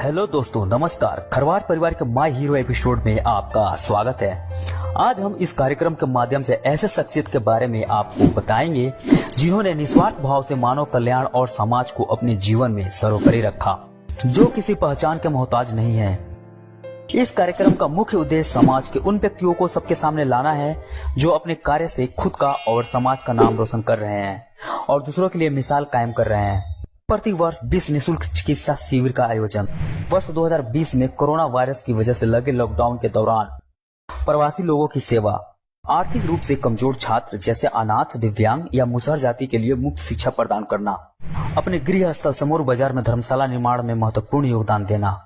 Hello दोस्तों, नमस्कार। खरवार परिवार के माय हीरो एपिसोड में आपका स्वागत है। आज हम इस कार्यक्रम के माध्यम से ऐसे शख्सियत के बारे में आपको बताएंगे जिन्होंने निस्वार्थ भाव से मानव कल्याण और समाज को अपने जीवन में सर्वोपरि रखा, जो किसी पहचान के मोहताज नहीं है। इस कार्यक्रम का मुख्य उद्देश्य समाज के उन व्यक्तियों को सबके सामने लाना है जो अपने कार्य से खुद का और समाज का नाम रोशन कर रहे हैं और दूसरों के लिए मिसाल कायम कर रहे हैं। प्रति वर्ष 20 निःशुल्क चिकित्सा शिविर का आयोजन। वर्ष 2020 में कोरोना वायरस की वजह से लगे लॉकडाउन के दौरान प्रवासी लोगों की सेवा, आर्थिक रूप से कमजोर छात्र जैसे अनाथ, दिव्यांग या मुसहर जाति के लिए मुफ्त शिक्षा प्रदान करना, अपने गृह स्थल समूर बाजार में धर्मशाला निर्माण में महत्वपूर्ण योगदान देना,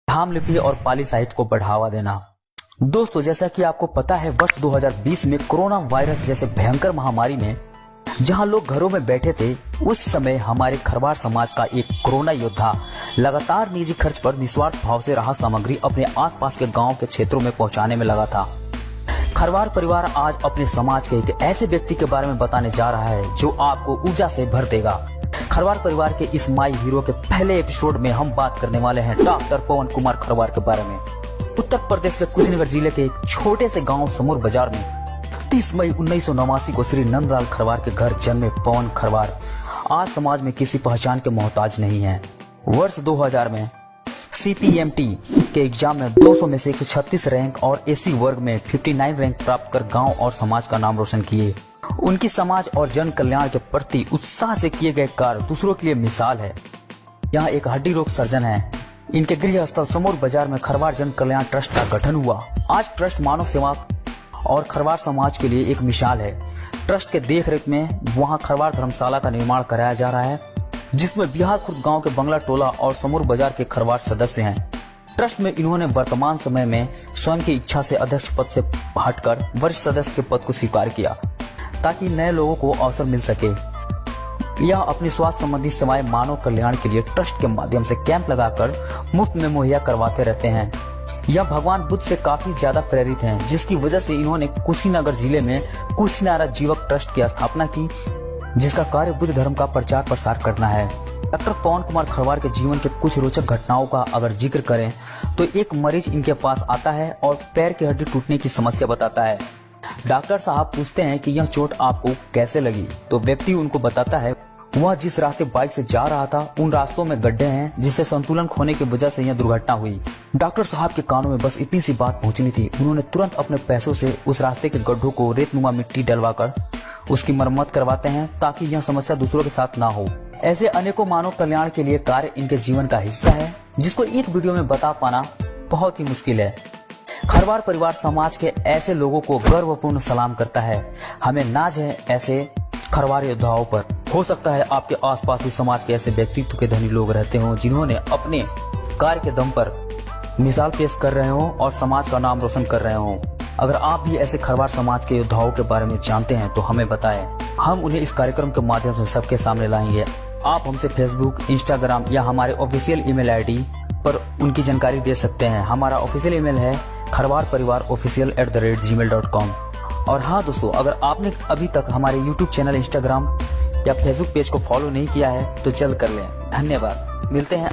धाम लिपि और पाली साहित्य को बढ़ावा देना। दोस्तों, जैसा कि आपको पता है, वर्ष 2020 में कोरोना वायरस जैसे भयंकर महामारी में जहां लोग घरों में बैठे थे, उस समय हमारे खरवार समाज का एक कोरोना योद्धा लगातार निजी खर्च पर निस्वार्थ भाव से राहत सामग्री अपने आसपास के गांव के क्षेत्रों में पहुंचाने में लगा था। खरवार परिवार आज अपने समाज के एक ऐसे व्यक्ति के बारे में बताने जा रहा है जो आपको ऊर्जा से भर देगा। खरवार परिवार के इस माई हीरो के पहले एपिसोड में हम बात करने वाले हैं डॉक्टर पवन कुमार खरवार के बारे में। उत्तर प्रदेश के कुशीनगर जिले के एक छोटे से गाँव समूर बाजार में 30 मई 1989 को श्री नंदलाल खरवार के घर जन्मे पवन खरवार आज समाज में किसी पहचान के मोहताज नहीं है। वर्ष 2000 में CPMT के एग्जाम में 200 में से 136 रैंक और SC वर्ग में 59 रैंक प्राप्त कर गांव और समाज का नाम रोशन किए। उनकी समाज और जन कल्याण के प्रति उत्साह से किए गए कार्य दूसरों के लिए मिसाल है। यहाँ एक हड्डी रोग सर्जन है। इनके गृह स्थल समूर बाजार में खरवार जन कल्याण ट्रस्ट का गठन हुआ। आज ट्रस्ट मानव सेवा और खरवार समाज के लिए एक मिसाल है। ट्रस्ट के देखरेख में वहां खरवार धर्मशाला का निर्माण कराया जा रहा है, जिसमें बिहार खुर्द गांव के बंगला टोला और समूर बाजार के खरवार सदस्य हैं। ट्रस्ट में इन्होंने वर्तमान समय में स्वयं की इच्छा से अध्यक्ष पद से हटकर वरिष्ठ सदस्य के पद को स्वीकार किया ताकि नए लोगों को अवसर मिल सके। यह अपनी स्वास्थ्य संबंधी सेवाएं मानव कल्याण के लिए ट्रस्ट के माध्यम से कैंप लगाकर मुफ्त में मुहैया करवाते रहते हैं। यह भगवान बुद्ध से काफी ज्यादा प्रेरित हैं, जिसकी वजह से इन्होंने कुशीनगर जिले में कुशीनारा जीवक ट्रस्ट की स्थापना की, जिसका कार्य बुद्ध धर्म का प्रचार प्रसार करना है। डॉक्टर पवन कुमार खरवार के जीवन के कुछ रोचक घटनाओं का अगर जिक्र करें तो एक मरीज इनके पास आता है और पैर की हड्डी टूटने की समस्या बताता है। डॉक्टर साहब पूछते हैं कि यह चोट आपको कैसे लगी, तो व्यक्ति उनको बताता है वह जिस रास्ते बाइक से जा रहा था उन रास्तों में गड्ढे हैं, जिससे संतुलन खोने की वजह से यह दुर्घटना हुई। डॉक्टर साहब के कानों में बस इतनी सी बात पहुंचनी थी। उन्होंने तुरंत अपने पैसों से उस रास्ते के गड्ढों को रेतनुमा मिट्टी डलवाकर उसकी मरम्मत करवाते हैं ताकि यह समस्या दूसरों के साथ ना हो। ऐसे अनेकों मानव कल्याण के लिए कार्य इनके जीवन का हिस्सा है, जिसको एक वीडियो में बता पाना बहुत ही मुश्किल है। खरवार परिवार समाज के ऐसे लोगों को गर्वपूर्ण सलाम करता है। हमें नाज है ऐसे खरवार योद्धाओं पर। हो सकता है आपके आसपास भी समाज के ऐसे व्यक्तित्व के धनी लोग रहते हों जिन्होंने अपने कार्य के दम पर मिसाल पेश कर रहे हों और समाज का नाम रोशन कर रहे हों। अगर आप भी ऐसे खरवार समाज के योद्धाओं के बारे में जानते हैं तो हमें बताएं। हम उन्हें इस कार्यक्रम के माध्यम से सबके सामने लाएंगे। आप हमसे फेसबुक, इंस्टाग्राम या हमारे ऑफिशियल ईमेल ID पर उनकी जानकारी दे सकते हैं। हमारा ऑफिशियल ईमेल है kharwarparivarofficial@gmail.com। और हाँ दोस्तों, अगर आपने अभी तक हमारे YouTube चैनल, इंस्टाग्राम या फेसबुक पेज को फॉलो नहीं किया है तो जल्द कर लें। धन्यवाद। मिलते हैं।